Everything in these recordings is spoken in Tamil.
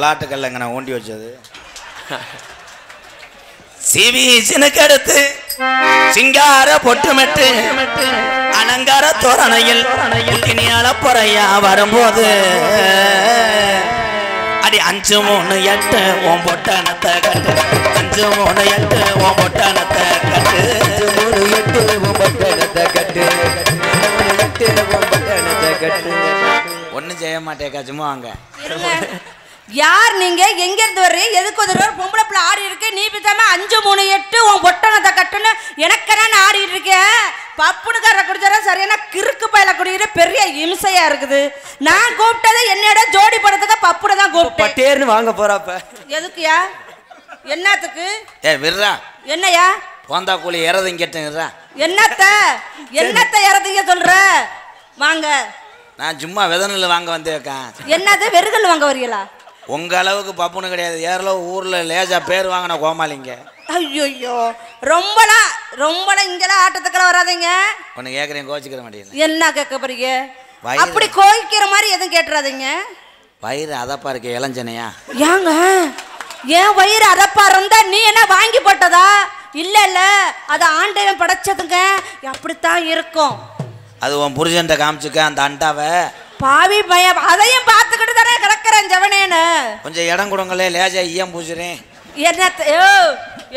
விளாட்டுக்கல்ல எங்க நான் ஊண்டி வச்சது. சிவி சினுக்கெடுத்து சிங்கார பொட்டுமெட்டு அலங்கார தோரணையில் இனியால பொறையா வரும்போது அடி 5-3-8 உன் பொட்டணத்தை கட்டு 5-3-8 உன் பொட்டணத்தை கட்டு 5-3-8 உன் பொட்டணத்தை கட்டு 5-3-8 உன் பொட்டணத்தை கட்டு. ஒன்றும் செய்ய மாட்டேக்கா, சும்மா வாங்க. யார் நீங்க? எங்க இருந்து வர்றீங்க? எதுக்கு ஒரு பொம்பளை பிள்ளை ஆடி இருக்கு? நீ பித்தாம 5-3-8 உன் பொட்டணத்தை கட்டுன்னு எனக்கு ஆடிட்டு இருக்கேன். பப்புனுக்கார குடிச்சாரா சரியான கிறுக்கு பயில குடிக்கிற பெரிய இம்சையா இருக்குது. நான் கூப்பிட்டது என்னோட ஜோடி படத்துக்கு பப்புட தான் கூப்பிட்டேன். பட்டேர்னு வாங்க போறாப்ப. எதுக்குயா? என்னத்துக்கு? விடுறா. என்னையா? போந்தா கூலி இறதிங்கட்டுறா. என்னத்த இறதிங்க சொல்ற? வாங்க. நான் சும்மா விதனில் வாங்க வந்தேக்கேன். என்னது வெறுகல் வாங்க வரீங்களா? உங்க அளவுக்கு பப்புன்னு கிடையாது. ஏறளவு ஊர்ல லேஜா பேர் வாங்கின கோமாளிங்க. ஐயோ ரொம்பலாம் இங்கெல்லாம் ஆட்டத்துக்கெல்லாம் வராதீங்க. ஒன்னு கேட்குறேன், கோச்சிக்கிற மாட்டேங்குது. என்ன கேட்க போறீங்க? அப்படி கோயிக்கிற மாதிரி எதுவும் கேட்டுறாதீங்க. வயிறு அதப்பா இருக்கு இளஞ்சனையா? ஏங்க ஏன் வயிறு அதப்பா இருந்தா நீ என்ன வாங்கி போட்டதா? இல்ல அது ஆண்டவன் படைச்சதுங்க, அப்படித்தான் இருக்கும். அது உன் புருஷன்ட்ட காமிச்சுக்க அந்த அண்டாவை. பாவி பயம், அதையும் பார்த்துக்கிட்டு தானே கிடக்குறேன் ஜவனேன்னு. கொஞ்சம் இடம் கொடுங்களே, லேஜா ஈயம் பூசுறேன்.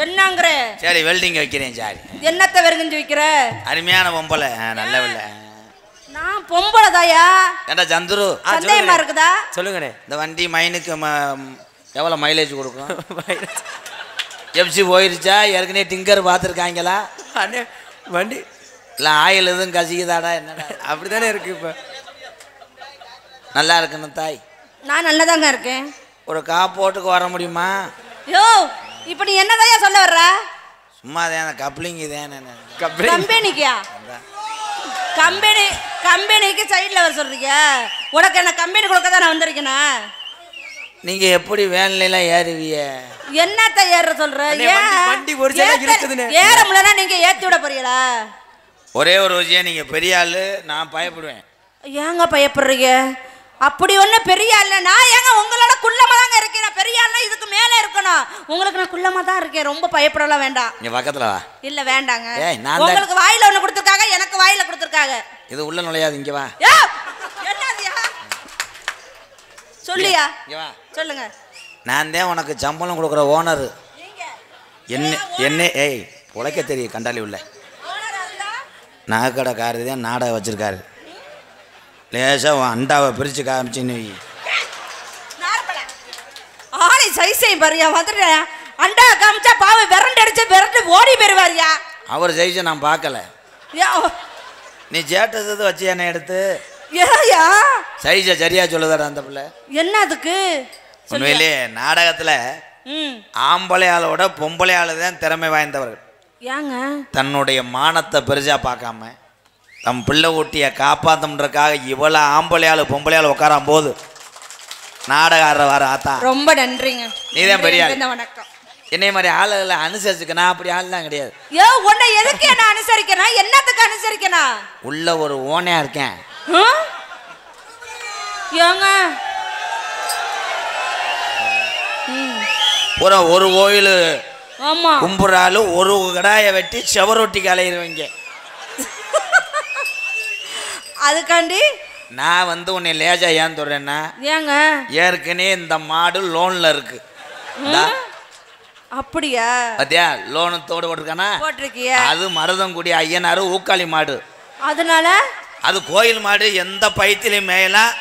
என்னங்கிற? சரி வெல்டிங் வைக்கிறேன். சரி என்னத்தை வெறுங்கஞ்சு வைக்கிற? அருமையான பொம்பளை, நல்லவில்லை. நான் பொம்பளை தாயா? ஏண்டா சந்துரு, சந்தேகமா இருக்குதா? சொல்லுங்கண்ணே. இந்த வண்டி மைனுக்கு எவ்வளோ மைலேஜ் கொடுக்கும்? எஃப்சி போயிருச்சா? ஏற்கனவே டிங்கர் பார்த்துருக்காங்களா? வண்டி இல்லை ஆயில் எதுவும் கசிக்குதாடா? என்னடா அப்படித்தானே இருக்கு. இப்போ நல்லா இருக்கணும் தாய். நான் நல்லதாங்க இருக்கேன். ஒரு காப்போட்டுக்கு வர முடியுமா? யோ இப்போ நீ என்னதையா சொல்ல வர்ற? சும்மா தான் கப்ளிங் தானே. கம்பெனிக்கா? கம்பெனிக்கு சைடில் வர சொல்றீங்க. உனக்கு என்ன கம்பெனி கொடுக்க தான் நான் வந்திருக்கேனா? நீங்க எப்படி வேன்லாம் ஏறுவிய? என்னத்த ஏற சொல்ற? வண்டி இருக்குதுன்னு ஏற முடியலன்னா நீங்க ஏத்தி விட போறீங்களா? ஒரே ஒரு விஷயம், நீங்க பெரிய ஆளு, நான் பயப்படுவேன். ஏங்க பயப்படுறீங்க? அப்படி ஒண்ணு பெரிய ஆள் நான் ஏங்க உங்களோட குள்ளமா தாங்க இருக்கேன். பெரிய ஆள்னா இதுக்கு மேல இருக்கணும். உங்களுக்கு நான் குள்ளமா தான் இருக்கேன். ரொம்ப பயப்படலாம் வேண்டாம். இங்க பக்கத்துல வா. இல்ல வேண்டாங்க. உங்களுக்கு வாயில ஒண்ணு கொடுத்திருக்காங்க, எனக்கு வாயில கொடுத்திருக்காங்க. இது உள்ள நுழையாது. இங்க வா. என்னதியா? சொல்லியா? இங்க வா. சொல்லுங்க. நான் தான் உனக்கு சம்பளம் கொடுக்குற ஓனர். என்ன ஏய் உழைக்க தெரியும் கண்டாலி உள்ள நகைக்கடைக்காரரு தான் நாடகம் வச்சிருக்காரு. லேசாக அண்டாவை பிரித்து காமிச்சின்னு ஆளை சைஸை பாரியா வந்துட்டு அண்டா காமிச்சா பாவை விரண்டு அடிச்சு விரண்டு ஓடி போயிருவாரியா. அவர் சைஸை நான் பார்க்கல. நீ சேட்டது வச்சு என்ன எடுத்து சைஸை சரியா சொல்லுதாடா அந்த பிள்ளை. என்ன அதுக்கு? உண்மையிலே நாடகத்துல ஆம்பளையாளோட பொம்பளையாளு தான் திறமை வாய்ந்தவர்கள். ஏங்க தன்னுடைய மானத்தை பெருசா பார்க்காம தம் பிள்ளை ஊட்டிய காப்பாத்தம்ன்றக்காக இவ்வளோ ஆம்பளையாளு பொம்பளையாளு உட்காராம் போது நாடகார வர ஆத்தா ரொம்ப நன்றிங்க. நீதான் பெரிய ஆள். வணக்கம். என்னை மாதிரி ஆளுகளை அனுசரிச்சுக்க. நான் அப்படி ஆள் தான் கிடையாது. உன்னை எதுக்கு என்ன அனுசரிக்கணும்? என்னத்துக்கு அனுசரிக்கணும்? உள்ள ஒரு ஓனையா இருக்கேன். ஏங்க ஒரு கோயில் ஆமா கும்புறாலும் ஒரு கடாயை வெட்டி செவரொட்டிக்கு அலையிடுவீங்க. அதுக்காண்டி நான் வந்து உன்னை லேஜா ஏன் சொல்றேன்னா, ஏங்க ஏற்கனவே இந்த மாடு லோன்ல இருக்கு. அப்படியா? பாத்தியா லோனு தோடு போட்டிருக்கானா? போட்டிருக்கியா? அது மருதங்குடி ஐயனாரு ஊக்காளி மாடு. அதனால அது கோயில் மாடு. எந்த பைத்திலையும் மேயலாம்,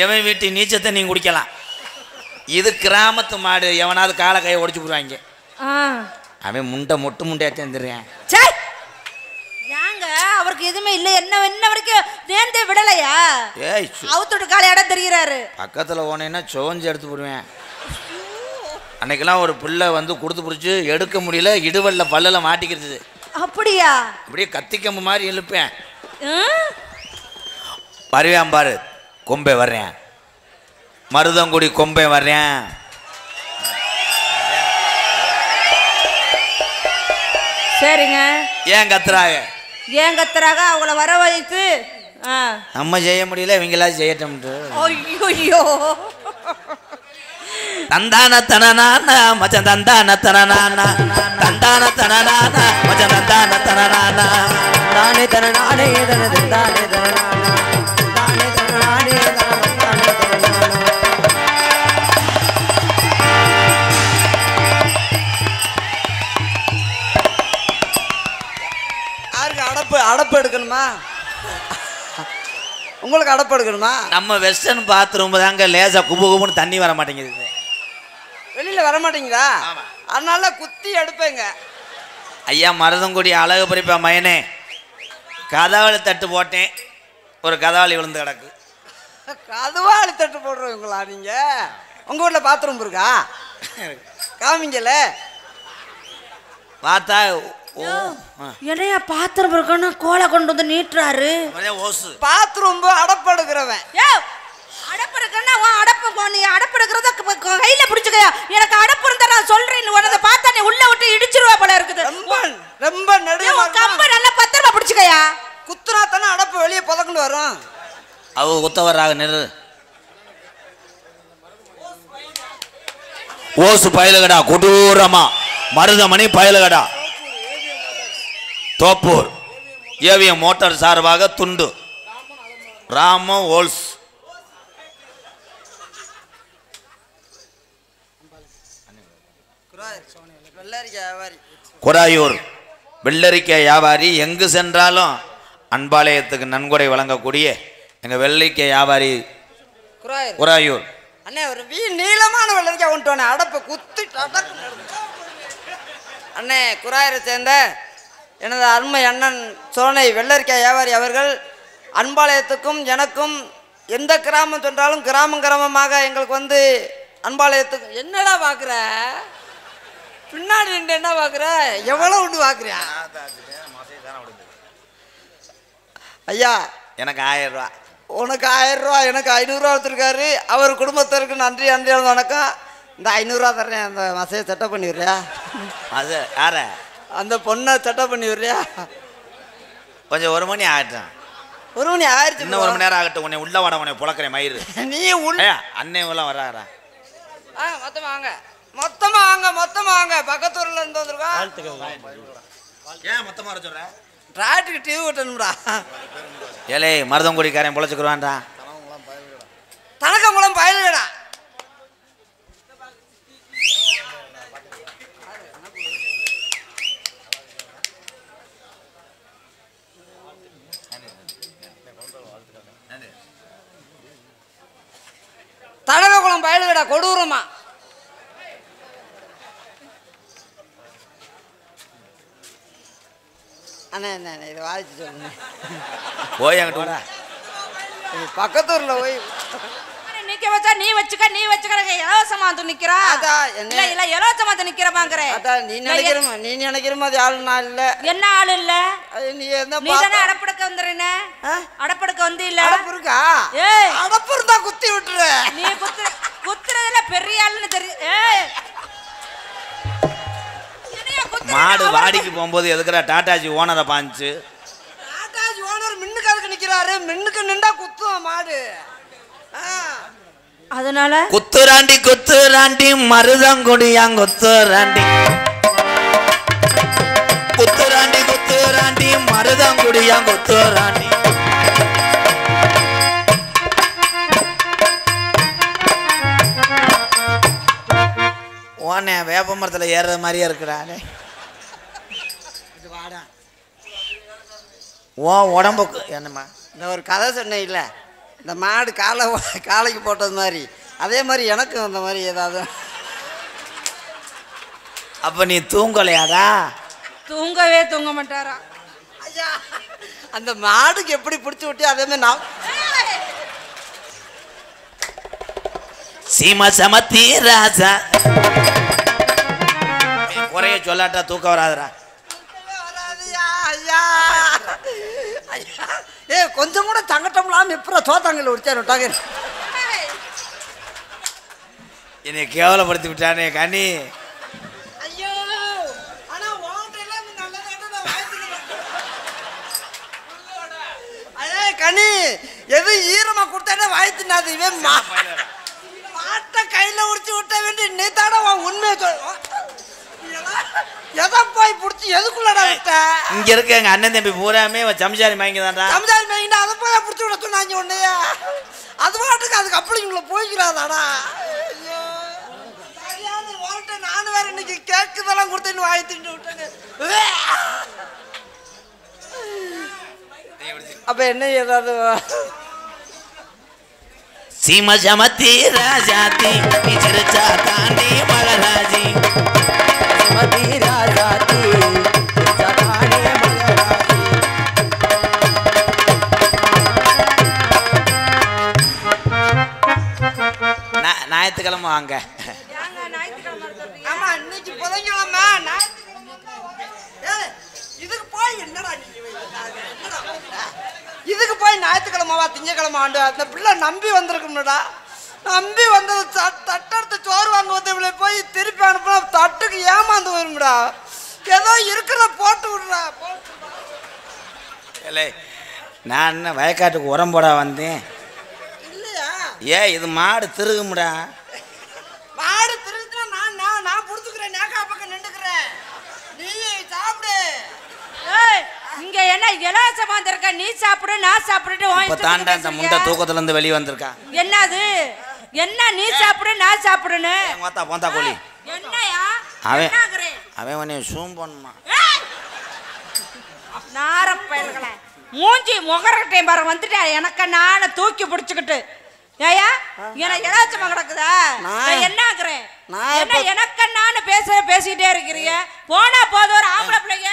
எவன் வீட்டு நீச்சத்தை நீங்க குடிக்கலாம். இது கிராமத்து மாடு. எவனாவது காலை கையை ஒடிச்சு போடுவாங்க. அவன் முண்டை மொட்டு முண்டையா தேர்ந்துடுறேன். ஏங்க அவருக்கு எதுவுமே இல்லை. என்ன வரைக்கும் தேர்ந்தே விடலையா? அவுத்தோட காலை இடம் தெரிகிறாரு. பக்கத்துல போனேன்னா சோஞ்சு எடுத்து போடுவேன். அன்னைக்கெல்லாம் ஒரு பிள்ளை வந்து கொடுத்து பிடிச்சி எடுக்க முடியல, இடுவல்ல பல்லில் மாட்டிக்கிறது. அப்படியா? அப்படியே கத்திக்கம்பு மாதிரி இழுப்பேன். வருவேன் பாரு, கொம்பை வர்றேன், மருதங்குடி கொம்பை வர்றேன். சரிங்க. ஏன் கத்துறாங்க? அவங்கள வர வைத்து நம்ம செய்ய முடியல, இவங்களா செய்யட்டும். ஐயோ தந்தான தனனான மச்ச தந்தான தனனான தந்தான தனனான மச்ச தந்தான தனனான தானே தனனானே தனது தானே தனனானா தானே தனனானே தனது தானே தனனானா. யாருக்கு அடப்பு எடுக்கணுமா? உங்களுக்கு அடப்பு எடுக்கணுமா? நம்ம வெஸ்டர்ன் பாத்ரூம் தாங்க லேசா குபு குபுன்னு தண்ணி வர மாட்டேங்குது. வெளியில வர மாட்டீங்களா? அதனால குத்தி எடுப்பேங்க. ஐயா மருதங்குடி அழகு பறிப்பா மயனே, கதவாளி தட்டு போட்டேன், ஒரு கதவாளி விழுந்து கிடக்கு. கதவாளி தட்டு போடுறவங்களா நீங்க? உங்க வீட்டுல பாத்ரூம் இருக்கா? காமிங்கல பார்த்தா. என்னையா பாத்திரம் இருக்கணும் கோலை கொண்டு வந்து நீட்டுறாரு. பாத்ரூம் அடப்பு எடுக்கிறவன். அடப்பு எடுக்கன்னா அடப்பு நீ அடப்பு எடுக்கிறத கையில பிடிச்சுக்கயா. எனக்கு அடப்பு இருந்தா நான் சொல்றேன், நீ உனதை பார்த்தா நீ உள்ள விட்டு இடிச்சிருவா போல இருக்குது. ரொம்ப நடுவா கம்ப நல்லா பத்திரமா பிடிச்சுக்கயா. குத்துனா தானே அடப்பு வெளியே பதக்கண்டு வரும். அவ குத்த வர்றாங்க நிறு. ஓசு பயலுகடா கொடூரமா மருதமணி பயலுகடா தோப்பூர் ஏவிஎம் மோட்டார் சார்பாக துண்டு ராம ஓல்ஸ் குராயூர் வெள்ளரிக்காய் வியாபாரி. எங்கு சென்றாலும் அன்பாலயத்துக்கு நன்கொடை வழங்கக்கூடிய எங்க வெள்ளரிக்காய் வியாபாரி குராயூர் அண்ணே. ஒரு நீளமான வெள்ளரிக்காய் கொண்டு அடப்பை குத்தி அண்ணே. குராயூரை சேர்ந்த எனது அருமை அண்ணன் சோனை வெள்ளரிக்காய் வியாபாரி அவர்கள் அன்பாலயத்துக்கும் எனக்கும் எந்த கிராமம் சென்றாலும் கிராமமாக எங்களுக்கு வந்து அன்பாலயத்துக்கும். என்னடா பார்க்குற பின்னாடி ரெண்டு என்ன பார்க்குற? எவ்வளோ உண்டு பார்க்குறியா? ஐயா எனக்கு 1000 ரூபா, உனக்கு 1000 ரூபா, எனக்கு 500 ரூபா கொடுத்துருக்காரு. அவர் குடும்பத்திற்கு நன்றி வணக்கம். இந்த 500 ரூபா தர்றேன், அந்த மசையை செட்டப் பண்ணி விடுறியா? அது யார அந்த பொண்ணை செட்டப் பண்ணி விடுறியா? கொஞ்சம் 1 மணி ஆகட்டும். 1 மணி ஆயிடுச்சு. இன்னும் 1 மணி நேரம் ஆகட்டும். உன்னை உள்ள வாட, உன்னை புழக்கிறேன் மயிறு. நீ உள்ள அண்ணே உள்ள வர்றாரா? மொத்தமா வாங்க. பக்கத்தூர்ல இருந்து வந்துருக்கா. ஏன் மொத்தமா வர சொல்ற? டிராக்டருக்கு டிவி ஓட்டணும்டா. ஏலே மருதங்குடிக்காரன் பொழைச்சுக்குருவான்டா. தனக்கங்குளம் பயலுடா. தனக்கங்குளம் பயலுடா கொடூரமா. அண்ணா இது வாதிச்சு சொல்லுங்க. போய் அங்கிட்டு பக்கத்தூர்ல போய் நிக்க வச்சா நீ வச்சுக்க இலவசமா வந்து நிக்கிறா. இல்ல இலவசமா வந்து நிக்கிறமாங்கறே. நீ நினைக்கிற மாதிரி ஆளு நான் இல்ல. என்ன ஆளு இல்ல? நீ என்ன நீ தான அடப்படக்க வந்தறேனே. அடப்படக்க வந்து இல்ல. அடப்பு இருக்கா? அடப்பு இருந்தா குத்தி விட்டுற. நீ குத்துறதுல பெரிய ஆளுன்னு தெரியும். ஏய் மாடு வாடிக்கு போகும்போது எதுக்குடா டாடாஜி ஓனரை பாஞ்சு? டாடாஜி ஓனர் மின்னுக்கு நிக்கிறாரு. மின்னுக்கு நின்றா குத்தும் மாடு. அதனால குத்துராண்டி மருதங்குடியாங்க குத்துராண்டி மருதங்குடியாங்க குத்துராண்டி. ஓனே வேப்ப மரத்தில் ஏறுற மாதிரியே இருக்கிறானே. ஓ உடம்புக்கு என்னம்மா இந்த ஒரு கதை சொன்னேன் இல்லை, இந்த மாடு காலைக்கு போட்டது மாதிரி, அதே மாதிரி எனக்கும் அந்த மாதிரி ஏதாவது. அப்ப நீ தூங்கலையாடா? தூங்கவே தூங்க மாட்டாரா? ஐயா அந்த மாடுக்கு எப்படி பிடிச்சி விட்டியோ அதே மாதிரி நான் சீமா சமத்தி ராஜா. குறைய சொல்லாட்டா தூக்கம் வராதுடா. ஏ கொஞ்சம் கூட தங்கட்டம்லாம் எப்போ தோத்தாங்கல்ல உடிச்சாரு. என்னை கேவலப்படுத்தி விட்டானே கனி. ஐயோ கனி எது ஈரமா கொடுத்தானே வாய்த்துனாது. இவன் மாட்ட மட்டும் கையில உடிச்சு விட்ட வேண்டி நீ தானே உண்மையை எதை போய் பிடிச்சி எதுக்குள்ளடா விட்ட? இங்க இருக்க எங்க அண்ணன் தம்பி பூராமே சம்சாரி வாங்கி தான்டா. சம்சாரி வாங்கிட்டு அதை போய் பிடிச்சி விட சொன்னாங்க உன்னையா? அது பாட்டுக்கு அதுக்கு அப்படிங்கள போய்க்கிறாதாடா. ஐயோ சரியான வாழ்க்கை. நானும் வேற இன்னைக்கு கேக்குதெல்லாம் கொடுத்துன்னு வாங்கி தின்னு விட்டேங்க. அப்ப என்ன ஏதாவது சீம சமத்தி ராஜாத்தி சிரிச்சா தாண்டி மகராஜி சமத்தி ராஜாத்தி சிரிச்சா தாண்டி மகராஜி. ஞாயிற்றுக்கிழமை வாங்க. ஆமா இன்னைக்கு புதன்கிழமை இதுக்கு போய் என்னடா இதுக்கு போய் ஞாயிற்றுக்கிழமாவா திங்கக்கிழமை ஆண்டு அந்த பிள்ளை நம்பி வந்திருக்கும்டா. நம்பி வந்தது தட்டெடுத்து சோறு வாங்க வந்து போய் திருப்பி அனுப்புனா தட்டுக்கு ஏமாந்து வரும்டா. ஏதோ இருக்கிறத போட்டு விடுறா. நான் என்ன வயக்காட்டுக்கு உரம் போட வந்தேன் இல்லையா? இது மாடு திருகும்டா. மாடு திருகுனா நான் புடிச்சுக்கிறேன். நேக்கா பக்கம் நின்றுக்கிறேன். நீ சாப்பிடு. இங்க என்ன இலவசமா இருக்க? நீ சாப்பிடு நான் சாப்பிடுட்டு தாண்டா அந்த முண்டை தூக்கத்துல இருந்து வெளியே வந்திருக்கா. என்னது என்ன? நீ சாப்பிடு நான் சாப்பிடுன்னு போந்தா கோழி என்னையா? அவன் உன்னை சூம் பண்ணுமா? நாரப்பயல்களே மூஞ்சி முகரட்டை பாரு வந்துட்டா. எனக்கு நானும் தூக்கி பிடிச்சுக்கிட்டு ஏயா எனக்கு இலவசமா கிடக்குதா? என்ன ஆகுறேன் என்ன? எனக்கு நானும் பேசிக்கிட்டே இருக்கிறீங்க. போனா போதும் ஒரு ஆம்பளை பிள்ளைங்க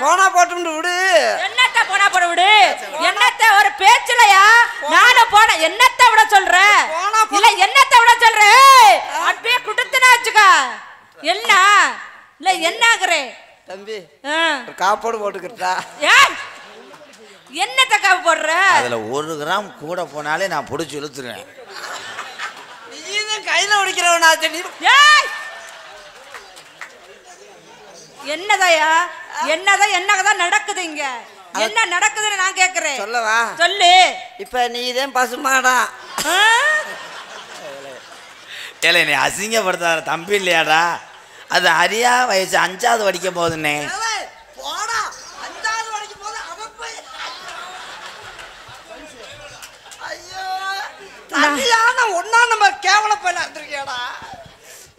போனா போட்டு விடு. என்னத்த போனா போட விடு? என்னத்த ஒரு பேச்சுலையா? நானும் போன என்னத்த விட சொல்ற? இல்ல என்னத்த விட சொல்ற? அப்படியே குடுத்துனா வச்சுக்க. என்ன இல்ல என்ன ஆகுறே தம்பி காப்போடு போட்டுக்கிட்டா? என்னத்த காப்பு போடுற? அதுல 1 கிராம் கூட போனாலே நான் புடிச்சு இழுத்துருவேன். நீதான் கையில உடைக்கிறவனாச்சு. என்னதாயா என்னதான் நடக்குது இங்க? என்ன நடக்குதுன்னு நான் கேக்குறேன். சொல்லவா? சொல்லு. இப்ப நீதான் பசுமாடா. நீ அசிங்கப்படுத்தாத தம்பி இல்லையாடா? அது அரியா வயசு 5வது படிக்க போகுதுன்னே. ஒன்னா நம்ம கேவல பையனா இருந்திருக்கியாடா.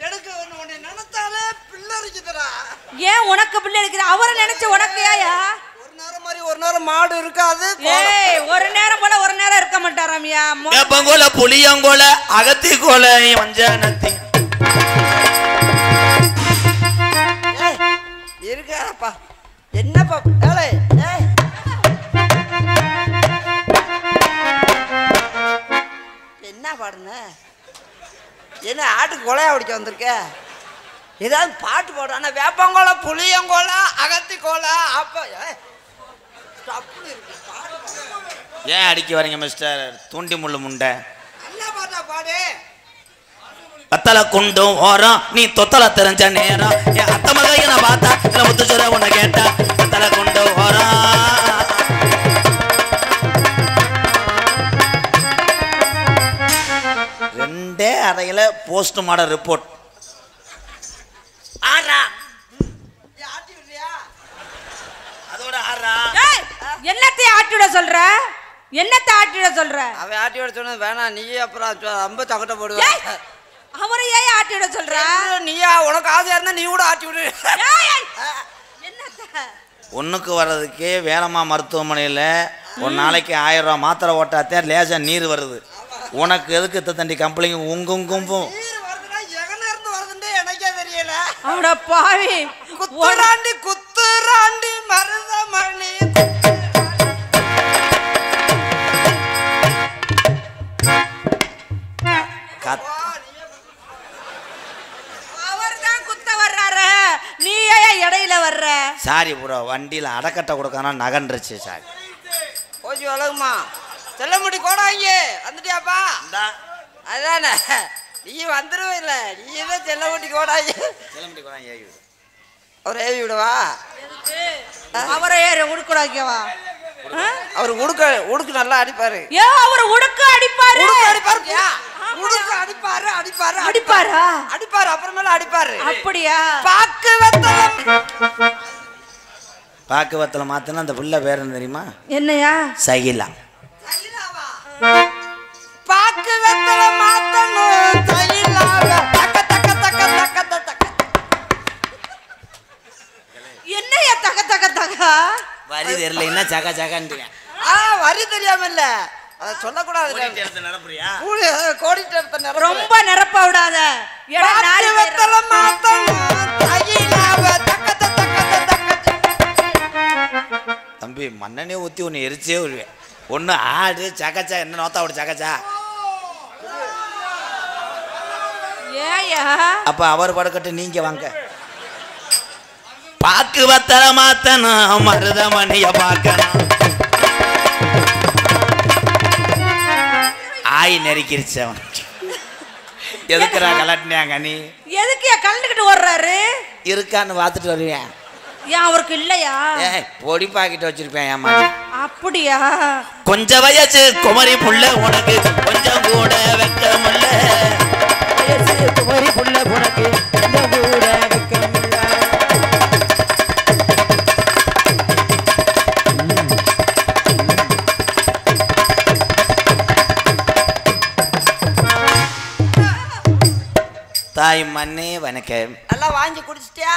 எனக்கு உன்னை நினைச்சாலே பிள்ளை இருக்குதுடா. ஏன் உனக்கு பிள்ளை இருக்குது? அவரை நினைச்சு உனக்கு ஏயா? ஒரு நேரம் மாதிரி ஒரு நேரம் மாடு இருக்காது. ஒரு நேரம் போல ஒரு நேரம் இருக்க மாட்டாராமியா. வேப்பங்கோல புளியங்கோல அகத்தி கோல வஞ்சனத்தி இருக்காப்பா. என்னப்பா என்ன பாடுன? என்ன ஆட்டுக்கு கொலையா பிடிக்க வந்திருக்க? ஏதாவது பாட்டு போடுறான? வேப்பங்கோல புளியங்கோல அகத்தி கோல அப்ப ஏன் அடிக்க வரீங்க மிஸ்டர் தூண்டி முள்ளு முண்டை? என்ன பாட்டா பாடு? கத்தல குண்டும் ஓரம் நீ தொத்தல தெரிஞ்ச நேரம் என் அத்த மகைய நான் பார்த்தா இல்ல முத்துச்சுர உன்னை கேட்டா கத்தல குண்டு ஓரம் 2 அறையில போஸ்ட் மார்டம் ரிப்போர்ட். அதோட என்னத்தை ஆட்டிவிட சொல்ற? என்னத்தை ஆட்டிவிட சொல்ற? அவன் ஆட்டிவிட சொன்னது வேணாம். நீ அப்புறம் ரொம்ப தகட்ட போடுவ. அவரை ஏன் ஆட்டிவிட சொல்ற? நீயா உனக்கு ஆசையா இருந்தா நீ கூட ஆட்டி விடு. ஒண்ணுக்கு வர்றதுக்கே வேலம்மா மருத்துவமனையில் ஒரு நாளைக்கு 1000 ரூபா மாத்திரை ஓட்டாத்தே லேசா நீர் வருது. உனக்கு எதுக்கு தண்டி கம்பளிங்க உங்கும்பும் எனக்கே தெரியல. அட பாவி குத்துராண்டி மருதமணி அவர்தான் குத்த வர்றாரு. நீ ஏன் இடையில வர்ற? சாரி ப்ரோ, வண்டியில அடக்கட்டை கொடுக்கணும் நகன்றுச்சு. சாரி போச்சு வளகுமா. செல்ல முடி கோடாங்க வந்துட்டியாப்பா? அதானே நீ வந்துருவே இல்லை. நீ தான் செல்ல முடி கோடாங்க. அவர் ஏவி விடவா? அவரை ஏறு உடுக்குடாக்கவா? அவர் உடுக்கு நல்லா அடிப்பாரு. ஏ அவர் உடுக்கு அடிப்பாரு. அடிப்பாரு. உடுக்கு அடிப்பாரு அடிப்பாரு அடிப்பாரா? அடிப்பாரு அப்புறமேல அடிப்பாரு. அப்படியா? பாக்கு வத்தல மாத்தினா அந்த புள்ள பேர் என்ன தெரியுமா? என்னையா? சகிலா. பாக்கு வெத்தல மாத்தணும் சகிலாவ தக்க தக்க தக்க தக்க தக்க. என்னையா தக தக தக? வரி தெரியலன்னா சகா சகான்றியா? வரி தெரியாம இல்ல, அத சொல்லக்கூடாது. கோடிட்ட ரொம்ப நிரப்ப விடாத. வெத்தல மாத்தணும் சகிலாவ தக்க தக்க தக்க. தம்பி மண்ணனே ஊத்தி ஒன்னு எரிச்சே வருவேன். ஒன்னு ஆடு சகச்சா என்ன நோத்தா விடு சகச்சா. ஏயா அப்ப அவர் படுக்கட்டு நீங்க வாங்க. பாக்கு வத்தல மாத்தணும் மருதமணிய பார்க்கணும். ஆய் நெருக்கிருச்சவன். எதுக்குறா கலட்டினாங்க நீ? எதுக்கு கலந்துக்கிட்டு ஓடுறாரு? இருக்கான்னு பார்த்துட்டு வருவேன். ஏன் அவருக்கு இல்லையா? பொடி பாக்கிட்டு வச்சிருப்பேன். ஏமா அப்படியா? கொஞ்சம் வயசு குமரி புள்ள உனக்கு கொஞ்சம் கூட வெக்கமில்ல. குமரி புள்ள உனக்கு கொஞ்சம் கூட வெக்கமில்ல. தாய் மண்ணே வணக்கம். எல்லாம் வாங்கி குடிச்சிட்டியா?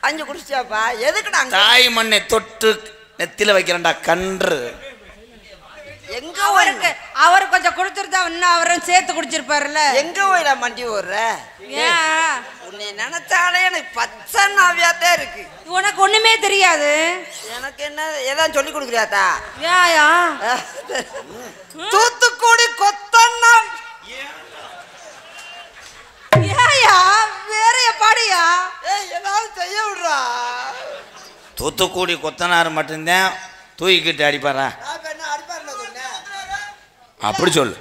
வாங்கி குடிச்சிட்டியாப்பா? எதுக்குடா தாய் மண்ணை தொட்டு நெத்தில வைக்கிறேன்டா கன்று. எங்க அவரு கொஞ்சம் குடிச்சிருந்தா இன்னும் அவரும் சேர்த்து குடிச்சிருப்பாருல்ல. எங்க போயிடா மண்டி ஓடுற? ஏன் உன்னை நினைச்சாலே எனக்கு பச்சை நாவியாத்தே இருக்கு. உனக்கு ஒண்ணுமே தெரியாது. எனக்கு என்ன ஏதாவது சொல்லி கொடுக்குறியாத்தா? ஏயா தூத்துக்குடி கொத்தண்ணா. ஏயா வேறைய பாடியா? ஏதாவது செய்ய விடுறா. தூத்துக்குடி கொத்தனார் மட்டும்தான் தூக்கிட்டு அடிப்பாரா? அப்படி சொல்லு.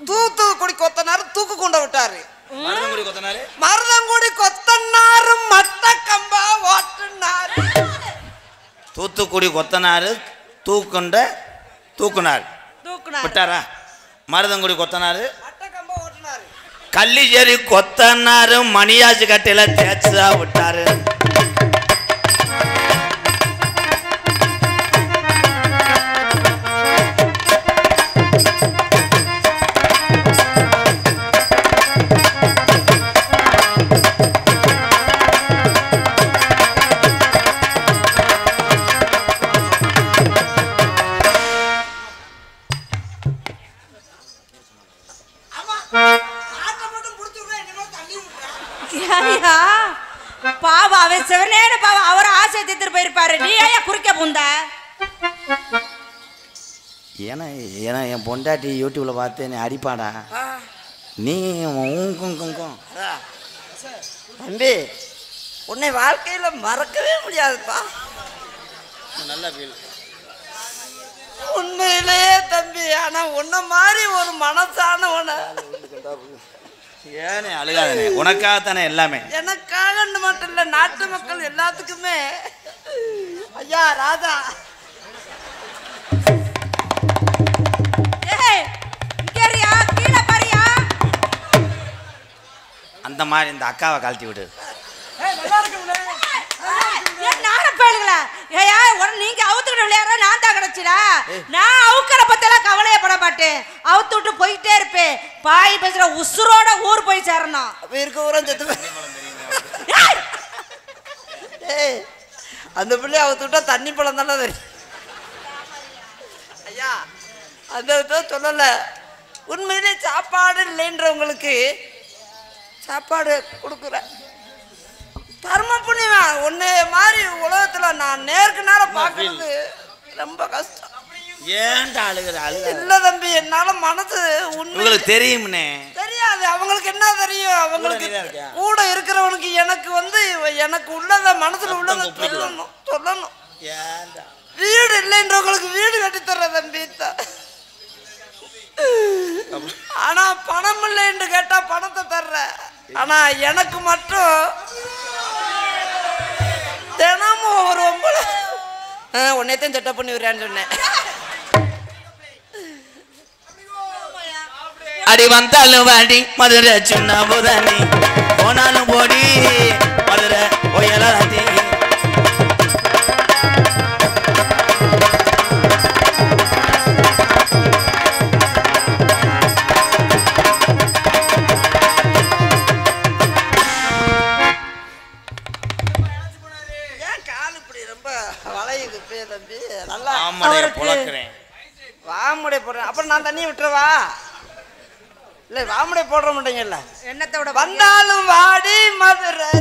தூத்துக்குடி கொத்தனார் தூக்கு கொண்டு விட்டாரு. மருதங்குடி கொத்தனாரு மட்டக்கம்பா ஓட்டுனாரு. தூத்துக்குடி கொத்தனாரு தூக்குனார் விட்டாரா? மருதங்குடி கொத்தனாரு கள்ளிச்சேரி கொத்தனாரு மணியாச்சு கட்டையில தேய்ச்சா விட்டாரு. பாவா அவன் சிவனேன பாவா அவரை ஆசை தீர்த்து போயிருப்பாரு. நீ ஏன் குறுக்க பூந்த? ஏன்னா என் பொண்டாட்டி யூடியூப்ல பார்த்து நீ அடிப்பாடா. நீ தம்பி உன்னை வாழ்க்கையில மறக்கவே முடியாதுப்பா. நல்லா உண்மையிலேயே தம்பி. ஆனா உன்ன மாதிரி ஒரு மனசானவன ஏனே அழுகாதனே, உனக்காகத்தானே எல்லாமே. எனக்காக மட்டும் இல்ல, நாட்டு மக்கள் எல்லாத்துக்குமே. ஐயா ராதா கீழே பாரியா? அந்த மாதிரி இந்த அக்காவை கழட்டி விடு. நீங்க அவுத்துக்கிட்ட விளையாடுற நான் தான் கிடைச்சிடா. நான் அவுக்கிற பத்தெல்லாம் கவலையப்பட மாட்டேன். அவுத்து விட்டு போயிட்டே இருப்பேன். பாய் பேசுற உசுரோட ஊர் போய் சேரணும். இருக்க ஊரம் செத்து அந்த பிள்ளை அவுத்து விட்டா தண்ணி பழம் தானே தெரியும். ஐயா அந்த சொல்லல. உண்மையிலே சாப்பாடு இல்லைன்றவங்களுக்கு சாப்பாடு கொடுக்குற தர்ம புண்ணியம். ஒன்னு மாதிரி உலகத்துல நான் நேருக்கு நேரம் பார்க்கறது ரொம்ப கஷ்டம். ஏன்டா அழுகுற? இல்ல தம்பி, என்னால மனசு உங்களுக்கு தெரியும்னே. தெரியாது. அவங்களுக்கு என்ன தெரியும்? அவங்களுக்கு கூட இருக்கிறவனுக்கு எனக்கு உள்ளத மனசுல உள்ளத சொல்லணும். வீடு இல்லைன்றவங்களுக்கு வீடு கட்டி தர்ற தம்பி. ஆனா பணம் இல்லைன்னு கேட்டா பணத்தை தர்ற. ஆனா எனக்கு மட்டும் தினமும் ஒரு உன்னையத்தையும் செட்டப் பண்ணி விடுறான்னு சொன்னேன். அடி வந்தாலும் வாடி மதுரை சின்ன புதனி போனாலும் போடி மதுரை ஒயலாதி. ஏன் கால் இப்படி ரொம்ப வளையுது தம்பி? நல்லா வாமுடைய போடுறேன். அப்புறம் நான் தண்ணியை விட்டுறவா? இல்லை வாமுடைய போடுற மாட்டேங்கல்ல. என்னத்தோட வந்தாலும் வாடி மதுரை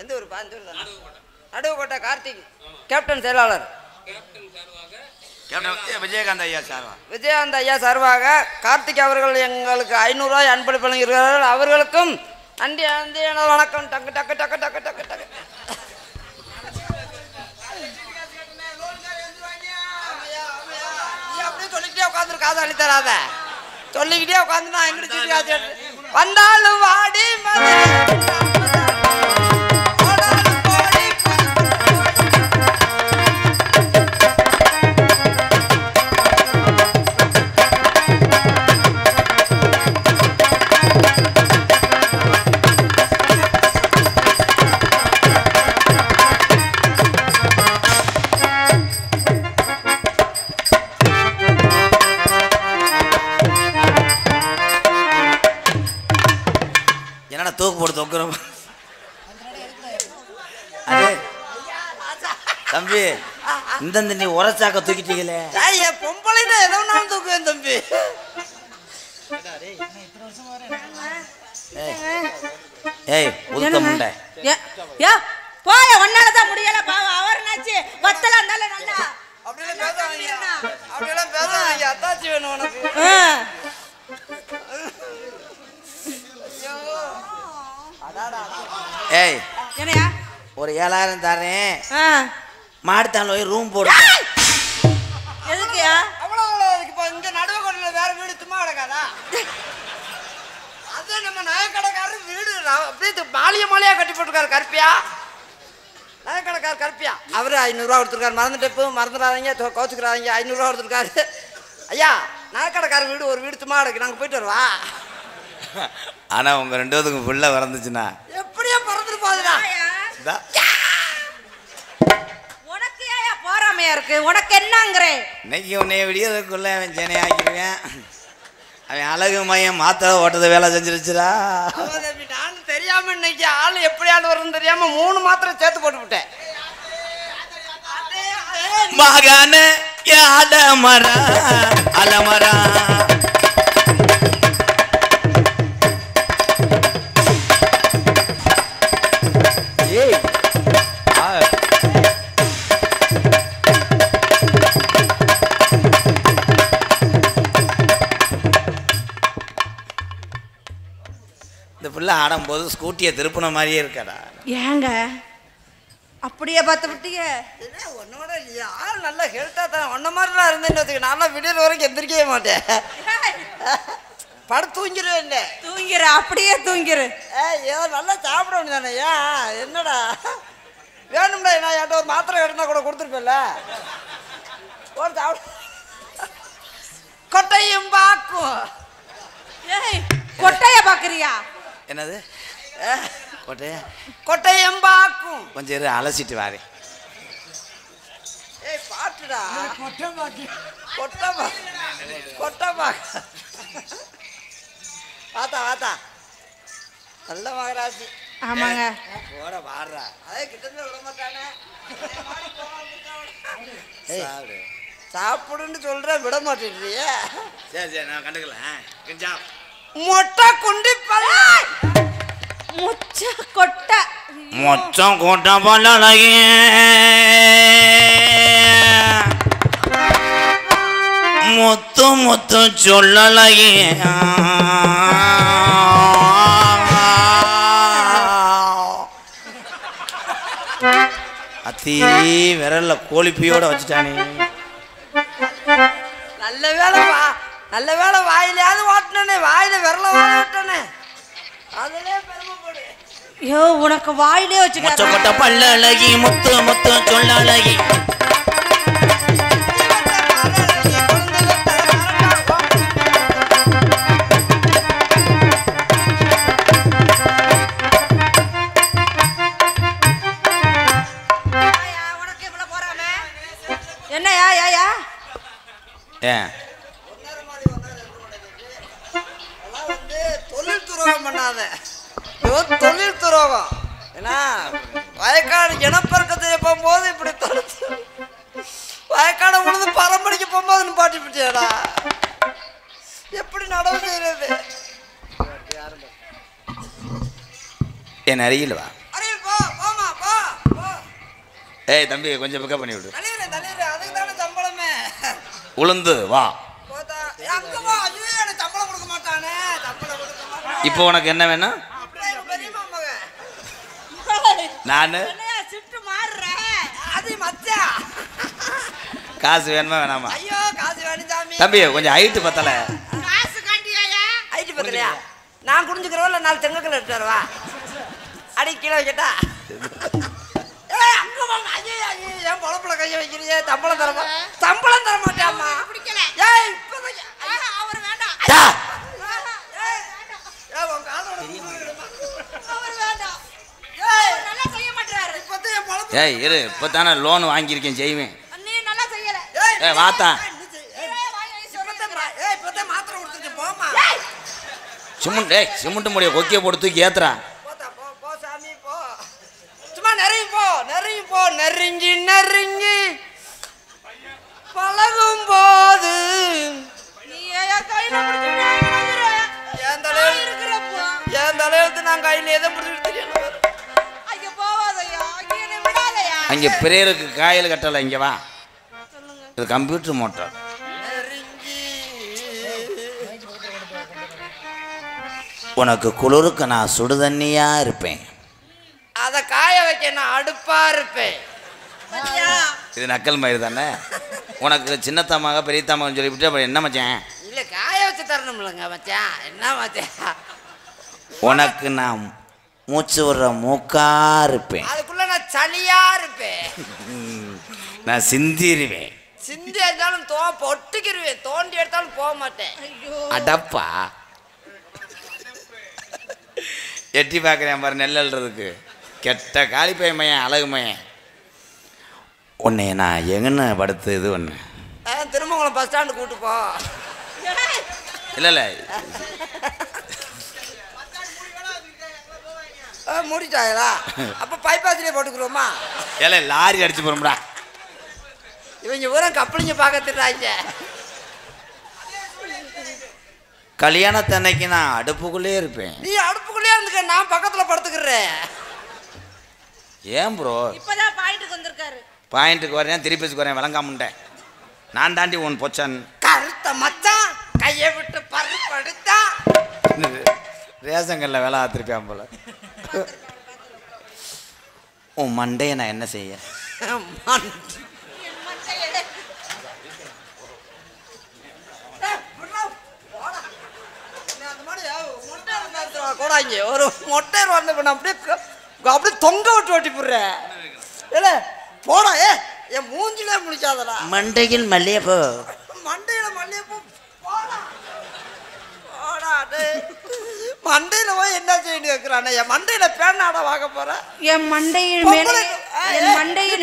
எந்த ஊர் நடுவுக்கோட்டை கார்த்திக் கேப்டன் செயலாளர் விஜயகாந்த் ஐயா சார்வா விஜயகாந்த் ஐயா சார்பாக கார்த்திக் அவர்கள் எங்களுக்கு 500 ரூபாய் அன்பளிப்பு வழங்கியிருக்கிறார்கள். அவர்களுக்கும் நன்றி நன்றி எனது வணக்கம். டக்கு டக்கு டக்கு டக்கு டக்கு டக்கு. அப்படியே சொல்லிக்கிட்டே உட்காந்துரு, காது அழித்தராத. சொல்லிக்கிட்டே உட்காந்து நான் எங்கிட்டு வந்தாலும் வாடி தூக்கு போட்டு தொக்குறோம் தம்பி. இந்த நீ உரச்சாக்க தூக்கிட்டீங்களே. பொம்பளை தான் எதோ நாளும் தூக்குவேன் தம்பி. ஏய் உதுத்த முண்டை போய ஒன்னாலதான் முடியல. அவர் நாச்சு வத்தல இருந்தாலும் நல்லா அப்படியெல்லாம் பேசாதீங்க. அத்தாச்சி வேணும் உனக்கு. ஏய் ஒரு 7000 தரேன். மாடுத்தான போய் ரூம் போடு. எதுக்குயா? அவ்வளவு இப்போ இங்க நடுவக்கோட்டையில வேற வீடு சும்மா கிடக்காதா? அது நம்ம நகைக்கடைக்காரர் வீடு அப்படியே மாளிகை மாளிகையா கட்டி போட்டுருக்காரு. கருப்பியா நகைக்கடைக்காரர் கருப்பியா அவரு 500 ரூபா கொடுத்துருக்காரு. மறந்துட்டு மறந்துடாதீங்க, கோச்சுக்கிறாதீங்க. 500 ரூபா கொடுத்துருக்காரு. ஐயா நகைக்கடைக்காரர் வீடு ஒரு வீடு சும்மா கிடக்கு, நாங்கள் போயிட்டு வருவா. ஆனா உங்க 2 பேத்துக்கும் புள்ள பிறந்துச்சுன்னா எப்படியா பிறந்துட்டு போகுதுடா? உனக்கு ஏயா போறாமையா இருக்கு? உனக்கு என்னங்கிறேன்? இன்னைக்கு உன்னைய விடியதுக்குள்ள அவன் சேனையாக்கிடுவேன். அவன் அழகு மையம் மாத்த ஓட்டத வேலை செஞ்சிருச்சுடா. நானும் தெரியாம இன்னைக்கு ஆள் எப்படி ஆள் வரும்னு தெரியாம 3 மாத்திரை சேர்த்து போட்டு விட்டேன். மகான அலமரா அலமரா இந்த பிள்ளை ஆடும்போது ஸ்கூட்டியை திருப்பின மாதிரியே இருக்காடா. ஏங்க அப்படியே பார்த்து விட்டீங்க? உன்னோட ஆள் நல்லா ஹெல்த்தா தான் உன்ன மாதிரிலாம் இருந்தேன்னு வச்சுக்க. நான்லாம் விடியல் வரைக்கும் எந்திரிக்கவே மாட்டேன். படம் தூங்கிடுவேன். தூங்கிற அப்படியே தூங்கிரு. ஏதோ நல்லா சாப்பிடணும் தானே. ஏன் என்னடா வேணும்டா? நான் என்கிட்ட ஒரு மாத்திரை எடுனா கூட கொடுத்துருப்பேன்ல. ஒரு சாப்பிட கொட்டையும் பாக்கும். ஏய் கொட்டைய பாக்குறியா? என்னது கொட்டைய? கொட்டையும் பாக்கும். கொஞ்சம் அலசிட்டு வாரேன். ஏய் பாட்டுடா. கொட்டை பாக்கு கொட்டை பாக்கு கொட்டை பாக்கு. வாத்தா வாத்தா நல்ல மகராசி. ஆமாங்க போற வாடுறா. அதே கிட்ட விட மாட்டானே. சாப்பிடுன்னு சொல்ற விட மாட்டேன்றியே. சரி சரி நான் கண்டுக்கல. மொட்டை குண்டி பல்ல முச்ச கொட்டை மொச்சம் கொட்டை பல்லழகே முத்து முத்து சொல்லலையே. ஆத்தி விரல்ல கோழிப்பியோட வச்சுட்டானே. நல்ல வேலைப்பா, நல்ல வேலை. வாயிலையாவது ஓட்டினே, வாயில விரல ஓட்டனே, அதுல பெருமைப்படு. ஐயோ உனக்கு வாயிலே வச்சுக்க. கொட்ட பல்ல அழகி முத்து முத்து சொல்ல அழகி. என்னையா யாயா தொழில் துரோகம் பண்ணாத, தொழில் துரோகம். ஏன்னா வயக்காடு இனப்பெருக்கத்தை போகும்போது இப்படி வயக்காடை உழுது பரம்பரைக்கு போகும்போது நிப்பாட்டி பிடிச்சேடா. எப்படி நடவு செய்யறது? என் அருகில் வா. அருகில் போ, போமா போ. ஏய் தம்பி கொஞ்சம் பிக்கப் பண்ணி விடு. தள்ளிடு தள்ளிடு, அதுக்கு தானே சம்பளமே. உளுந்து வா. சம்பளம் கொடுக்க மாட்டானே, சம்பளம் கொடுக்க மாட்டான். இப்போ உனக்கு என்ன வேணும்? நானு காசு வேணுமா வேணாமா? ஐயோ காசு வேணும் சாமி. தம்பி கொஞ்சம் ஹைட்டு பத்தல. ஹைட்டு பத்தலையா? நான் குடிஞ்சுக்கிறவா இல்லை 4 தெங்கக்கல் எடுத்து வரவா? அடி கீழே வைக்கட்டா? அங்க வாங்க. ஐயோ ஏன் பொழப்புல கைய வைக்கிறீங்க? சம்பளம் தர மாட்டேம்மா. ஏய் அவர் வேண்டாம். ஏய் இரு, இப்பதானே லோன் வாங்கியிருக்கேன், செய்வேன். ஏய் வாத்தா சிமெண்ட், ஏய் சிமெண்ட் முடிய கொக்கிய போட்டு தூக்கி ஏத்துறா. சும்மா நெருங்கி நெருங்கி பழகும் போது என் தலையெழுத்து நான் கையில் எதை பிடிச்சிட்டு அங்கே பிரேயருக்கு காயில் கட்டலை, இங்கே வா. இது கம்ப்யூட்டர் மோட்டார். உனக்கு குளிருக்கு நான் சுடு தண்ணியா இருப்பேன், அதை காய வைக்க நான் அடுப்பா இருப்பேன். இது நக்கல் மாதிரி தானே. உனக்கு சின்னத்தம்மாக பெரியத்தம்மான்னு சொல்லிவிட்டு அப்புறம் என்ன மச்சான்? இல்லை காய வச்சு தரணும்லங்க மச்சான். என்ன மச்சான்? உனக்கு நான் மூச்சு விடுற மூக்கா இருப்பேன், அதுக்குள்ள நான் சளியா இருப்பேன். நான் சிந்திருவேன். சிந்தி எடுத்தாலும் பொட்டுக்கிருவேன், தோண்டி எடுத்தாலும் போக மாட்டேன். அடப்பா எட்டி பார்க்குறேன் பாரு நெல்லல்றதுக்கு. கெட்ட காளிப்பை மையன், அழகு மையன். உன்னை நான் எங்கன்னு படுத்து இது ஒன்று திருமங்கலம் பஸ் ஸ்டாண்டு கூட்டு போ. இல்லை இல்லை மூடிட்டாங்களா? அப்போ பைப்பாசிலே போட்டுக்கிறோமா? ஏலே லாரி அடிச்சு போகிறோம்டா. இவங்க ஊரம் கப்பலிங்க பார்க்கறாங்க. கல்யாணத்தன்னைக்கு நான் அடுப்புக்குள்ளே இருப்பேன். நீ அடுப்புக்குள்ளே இருந்துக்க, நான் பக்கத்தில் படுத்துக்கிறேன். ஏன் ப்ரோ இப்பதான் பாயிண்ட்டுக்கு வந்திருக்காரு? பாயிண்ட்டுக்கு வரேன், திருப்பி வரேன், விளங்காமுண்டேன். நான் தாண்டி உன் பொச்சான் கருத்த மச்சான் கையை விட்டு படுத்தா ரேஷங்கல்ல வேலை ஆத்திருப்பேன் போல. உன் மண்டையை நான் என்ன செய்ய? கூடாங்க ஒரு மொட்டை வந்து அப்படியே தொங்க விட்டு ஓட்டி போடுறேன். ஏல போடா, என் மூஞ்சிலே முடிக்காதடா. மண்டையில் மல்லிகைப்பூ, மண்டையில மல்லிகைப்பூ. போடா போடா டேய். மண்டையில போய் என்ன செய்யணும் கேட்கிறானே? என் மண்டையில பேனாடா வாங்க போறேன். என் மண்டையில்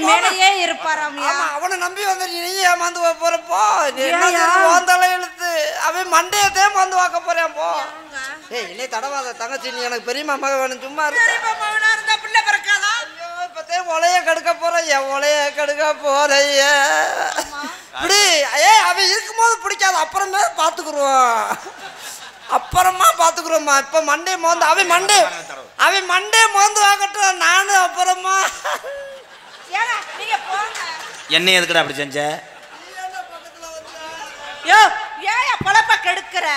மேலேயே இருப்பாராம். அவனை நம்பி வந்து நீ ஏமாந்து போறப்போ ஓந்தலை இழுத்து அவன் மண்டையத்தே வந்து வாக்க போறேன். போ ஏய் இல்லை தடவாத தங்கச்சி, நீ எனக்கு பெரிய மக வேணும். சும்மா இப்பத்தே ஒலைய கெடுக்க போறேன், என் ஒலைய கெடுக்க போறைய இப்படி. அவன் இருக்கும்போது பிடிக்காது, அப்புறமே பாத்துக்குருவோமா. இப்ப மண்டே மோந்து அவன் மண்டே மோந்து வாங்கட்டும். நானும் அப்புறமா என்ன எதுக்குடா அப்படி செஞ்ச? பழப்ப கெடுக்கிற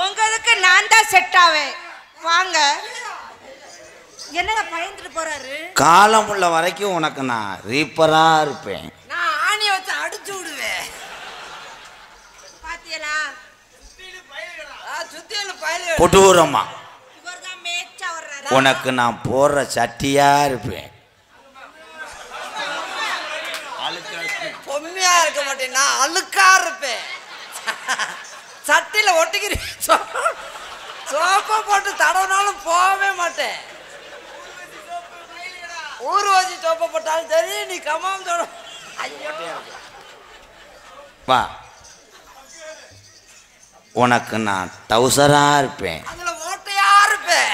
உங்களுக்கு நான் தான் செட் ஆவேன். வாங்க என்னங்க பயந்துட்டு போறாரு? காலம் உள்ள வரைக்கும் உனக்கு நான் ரீப்பரா இருப்பேன். நான் ஆணியை வச்சு அடிச்சு விடுவேன். பாத்தியலா? சுத்தியில பயலுக கொடூரமா இவர்தான் மேச்சா வர்றாரு. உனக்கு நான் போடுற சட்டியா இருப்பேன். பொம்மையா இருக்க மாட்டேன், நான் அழுக்கா இருப்பேன். சட்டியில ஒட்டிக்கிறேன், சோப்பா போட்டு தடவினாலும் போகவே மாட்டேன். ஊர்வசி சோப்பா போட்டாலும் சரி, நீ கமாம் தோட. வா, உனக்கு நான் டவுசரா இருப்பேன். அதுல ஓட்டையா இருப்பேன்.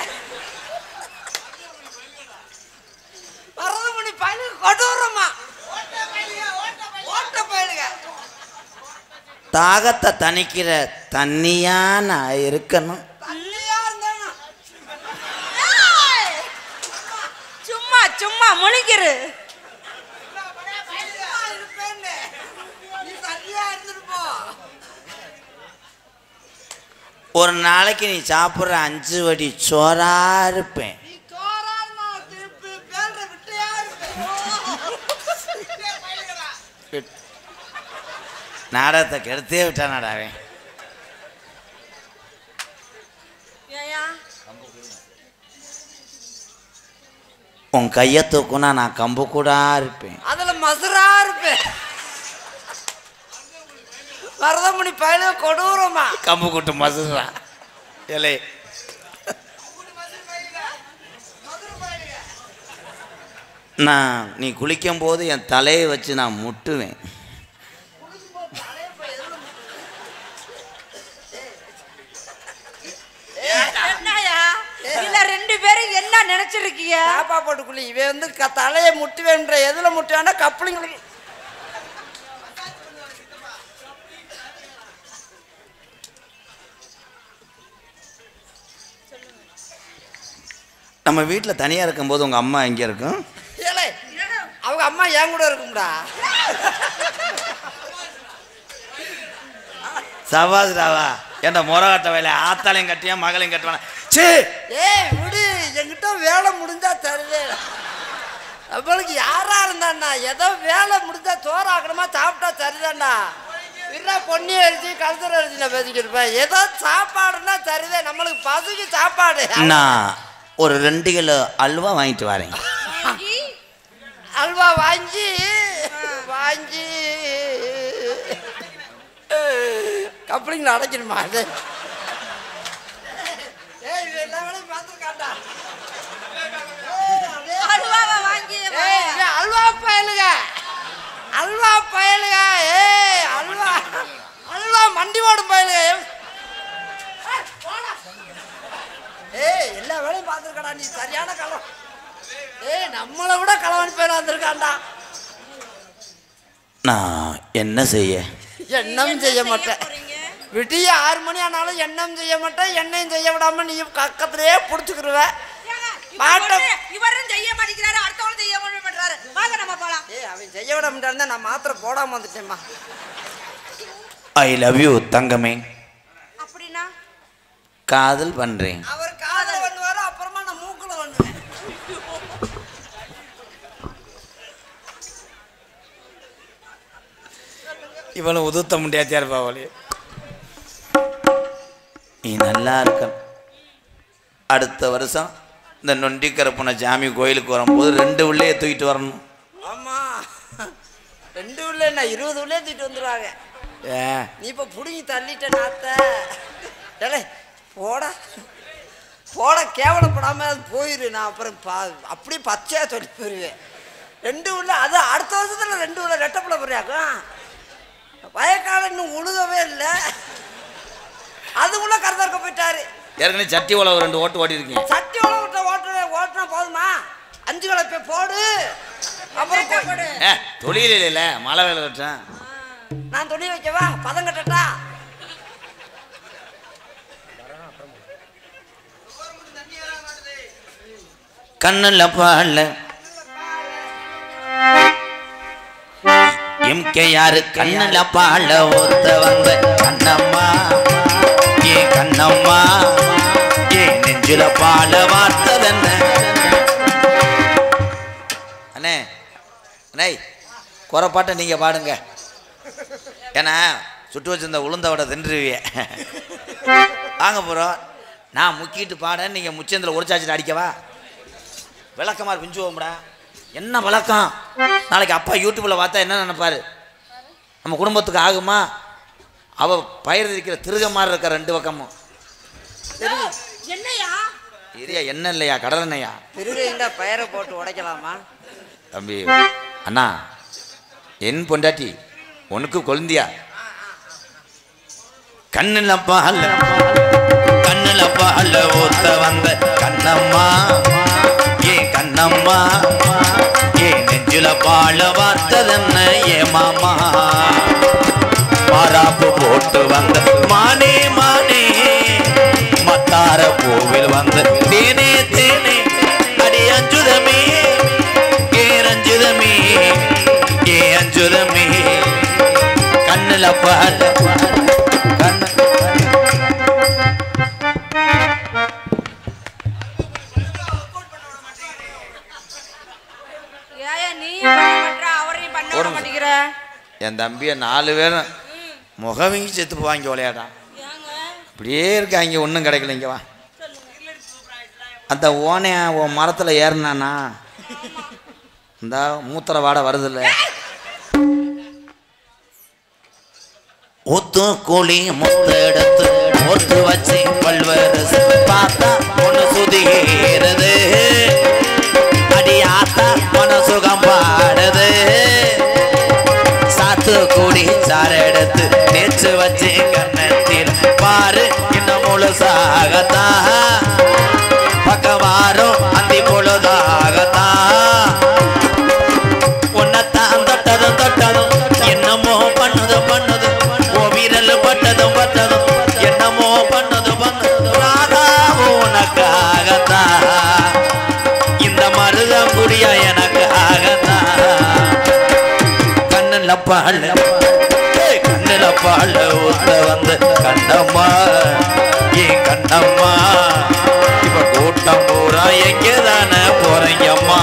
வரதுமணி பயலுக கொடூரமா ஓட்ட பயலுக. தாகத்தை தணிக்கிற தண்ணியா நான் இருக்கணும். சும்மா சும்மா முழிக்கிறு. ஒரு நாளைக்கு நீ சாப்பிட்ற 5 வடி சோறா இருப்பேன். நாடகத்தை கெடுத்தே விட்டானாடாவே. உன் கையை தூக்குனா நான் கம்பு கூட இருப்பேன். அதுல மசுரா இருப்பேன். வரதமணி பயலுக கொடூரமா கம்பு கூட்டு மசுரா ஏலே. நான் நீ குளிக்கும் போது என் தலையை வச்சு நான் முட்டுவேன். இல்ல 2 பேரும் என்ன நினைச்சிருக்கீங்க? சாப்பா போட்டு குளி. இவன் வந்து தலையை முட்டுவேன்ற. எதுல முட்டுவேன்னா கப்பலிங்களுக்கு. நம்ம வீட்டில் தனியாக இருக்கும்போது உங்கள் அம்மா எங்கே இருக்கும்? ஏலே, அவங்க அம்மா என் கூட இருக்கும்டா. சவாஸ்ராவா என்ற முறகாட்ட வேலை ஆத்தாலையும் கட்டியா மகளையும் கட்டுவான. சே ஏய் விடு, என்கிட்ட வேலை முடிஞ்சா தருவே. அவளுக்கு யாரா இருந்தாண்ணா, ஏதோ வேலை முடிஞ்சா சோறு ஆக்கணுமா சாப்பிட்டா சரிதான்டா. இல்ல பொன்னி அரிசி கழுத்தர அரிசி நான் பேசிக்கிருப்பேன். ஏதோ சாப்பாடுன்னா சரிதே. நம்மளுக்கு பசிக்கு சாப்பாடு. நான் ஒரு 2 கிலோ அல்வா வாங்கிட்டு வரேன். அல்வா வாங்கி கப்பலிங்களை அடைக்கணுமா? அது எல்லா வேலையும் பார்த்துருக்காண்டா. அல்வா பயலுக, அல்வா பயலுக. அல்வா மண்டி ஓடும் பயலுக. எல்லா வேலையும் பார்த்துருக்கடா நீ. சரியான களம். நம்மளை விட களவாணி பையனா வந்திருக்காண்டா. நான் என்ன செய்ய? எண்ணம் செய்ய மாட்டேன். விடிய 6 மணி ஆனாலும் எண்ணம் செய்ய மாட்டேன். எண்ணெயும் செய்ய விடாம நீ பக்கத்திலேயே பிடிச்சுக்கிருவ. இவரும் செய்ய மாட்டேங்கிறாரு, அடுத்தவங்களும் செய்ய மாட்டேங்கிறாரு. வாங்க நம்ம போலாம். அவன் செய்ய விட மாட்டான். நான் மாத்திரை போடாம வந்துட்டேம்மா. ஐ லவ் யூ தங்கமே. அப்படின்னா காதல் பண்றேன். அவர் காதல் பண்ணுவாரு, அப்புறமா நான் மூக்குல வந்துவேன். இவளும் உதுத்த முடியாத்தியா இருப்பா. அவளே நீ நல்லா இருக்க. அடுத்த வருஷம் இந்த நொண்டிக்கரப்புன சாமி கோயிலுக்கு வரும்போது 2 உள்ளே தூக்கிட்டு வரணும். ஆமா, 2 உள்ள என்ன 20 உள்ளே தூக்கிட்டு வந்துடுவாங்க. நீ இப்ப புடுங்கி தள்ளிட்ட நாத்த. போடா போட கேவலப்படாம அது போயிரு. நான் அப்புறம் அப்படியே பச்சையா சொல்லி போயிருவேன். 2 உள்ள அது அடுத்த வருஷத்துல 2 உள்ள ரெட்டப்பட போறியாக்கும். வயக்கால இன்னும் உழுகவே இல்லை. அதுக்குள்ள கருதற்க போயிட்டாரு. ஏற்கனவே சட்டி உழவு 2 ஓட்டு ஓடி இருக்கீங்க. சட்டி உழவு ஓட்டுனா போதுமா? 5 கலப்பை போடு. அப்புறம் தொழில் இல்ல மழை வேலை வச்சேன். நான் துணி வைக்கவா? பதம் கட்டட்டா? கண்ணுல பால எம்கேஆர் கண்ணுல பால ஒருத்த வந்த கண்ணம்மா ஏ கண்ணம்மா ஏ நெஞ்சுல பால வார்த்ததென்ன குறைப்பாட்டை நீங்கள் பாடுங்க. ஏன்னா சுட்டு வச்சிருந்த உளுந்தவடை தின்றுவிய வாங்க போகிறோம். நான் முக்கிட்டு பாடேன், நீங்கள் முச்சந்தில் உரிச்சாச்சிட்டு அடிக்கவா? விளக்கமாக பிஞ்சுவோம்டா. என்ன விளக்கம்? நாளைக்கு அப்பா யூடியூப்பில் பார்த்தா என்ன நினைப்பாரு? நம்ம குடும்பத்துக்கு ஆகுமா? அவள் பயிர் இருக்கிற திருக மாதிரி இருக்க ரெண்டு பக்கமும். என்னையா இரியா என்ன இல்லையா? கடல் எண்ணெயா? திருகைண்டா பயிரை போட்டு உடைக்கலாமா? தம்பி அண்ணா, என் பொண்டாட்டி உனக்கு கொழுந்தியா? கண்ணுல பால் கண்ணுல பால் ஊத்த வந்த கண்ணம்மா, ஏ கண்ணம்மா, ஏ நெஞ்சுல பால வார்த்ததென்ன ஏ மாமா, மாறாப்பு போட்டு வந்த மானே மானே, மத்தார பூவில் வந்த தேனே தேனே, அடி அஞ்சுதமே ஏ ரஞ்சுதமே, ஏ அஞ்சுதமே, கண்ணுல பால் என் தம்பியை 4 பேரும் முகவங்கி செத்து போவாங்க விளையாடா. அப்படியே இருக்காங்க, ஒன்றும் கிடைக்கல. இங்கே வா. அந்த ஓனைய உன் மரத்தில் ஏறினானா இந்த மூத்திர வாடை வருதில்ல. ஊத்து கூலி முத்து எடுத்து ஒத்து வச்சு பல்வேறு பார்த்தா ஒன்று சுதிகிறது, அடி ஆத்தா மனசுகம் பாடுது, சாத்து கூடி சார எடுத்து தேய்ச்சு வச்சு கண்ணத்தில் பாரு இன்னும் முழுசாகத்தான், பக்கவாரும் அந்தி பொழுதாகத்தான், உன்னத்தான் தொட்டதும் தொட்டதும் என்னமோ பண்ணதும் பண்ணதும், ஓ வீரல் பட்டதும் பட்டதும் என்னமோ பண்ணதும் பண்ணதும், ராதா உனக்காகத்தான், இந்த மருதம் குடிய எனக்கு ஆகத்தான், கண்ணுல பால் கண்ணுல பால் ஊத்த வந்து கண்ணம்மா, ஏ கண்ணம்மா, இப்ப கூட்டம் பூரா எங்கேதானே போறீங்கம்மா,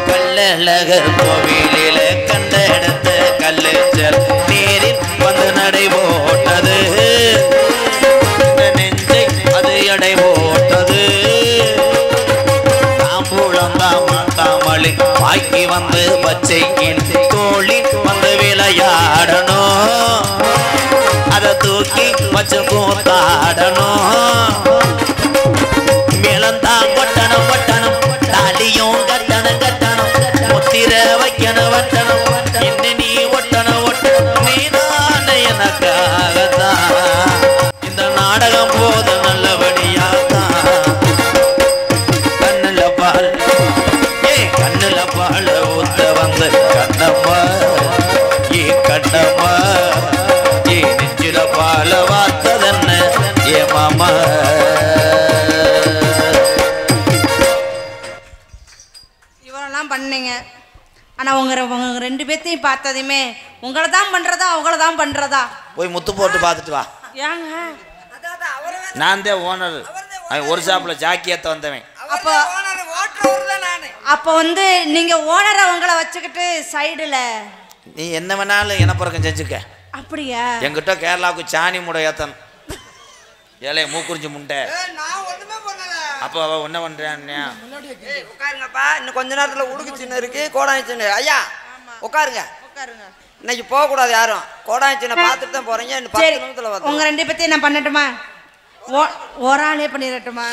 கல்லழகர் கோவிலில கண்ட இடத்து கல்லுச்சல் நீரில் வந்து நடை போட்டது, நெஞ்சை அது எடை போட்டது, தாம்பூலம் தாமளி வாக்கி வந்து பச்சைக்கில் தோழி வந்து விளையாடணும், அதை தூக்கி வச்சு கூத்தாடணும், மேலந்தான் கொட்டணும் கொட்டணும், தாலியும் கட்டணும் கட்டணும், முத்திர வைக்கணும் வட்டணும், என்ன நீ ஒட்டணும் ஒட்டணும், நீதானே எனக்காகத்தான், இந்த நாடகம் போது நல்லபடியாத்தான், கண்ணுல பால் ஏ கண்ணுல பால் ஊத்த வந்து கண்ணம்மா, ஏ கண்ணம்மா, ஏ நெஞ்சில பால வார்த்ததென்ன ஏ மாமா. பண்ணீங்க. ஆனா உங்க 2 பேத்தையும் பார்த்ததுமே உங்களை தான் பண்றதா அவங்கள தான் பண்றதா? போய் முத்து போட்டு பார்த்துட்டு வா. ஏங்க நான் தான் ஓனர், ஒரு ஷாப்ல ஜாக்கி ஏத்த வந்தவன். அப்ப வந்து நீங்க ஓனரை உங்களை வச்சுக்கிட்டு சைடுல நீ என்ன வேணாலும் இனப்பறக்கம் செஞ்சுக்க. அப்படியா? எங்கிட்ட கேரளாவுக்கு சாணி முடை ஏத்தன் ஏழை மூக்குறிஞ்சி முண்டை. அப்போ அவ என்ன பண்றான்? உட்காருங்கப்பா, இன்னும் கொஞ்ச நேரத்துல உடுக்கு சின்ன இருக்கு, கோடானி சின்ன. ஐயா உட்காருங்க, இன்னைக்கு போக கூடாது யாரும், கோடானி சின்ன பார்த்துட்டு தான் போறீங்க. இன்னும் 10 நிமிஷத்துல வந்து உங்க 2 பேத்தையும் நான் பண்ணட்டுமா? ஒரு ஆளே பண்ணிடட்டுமா?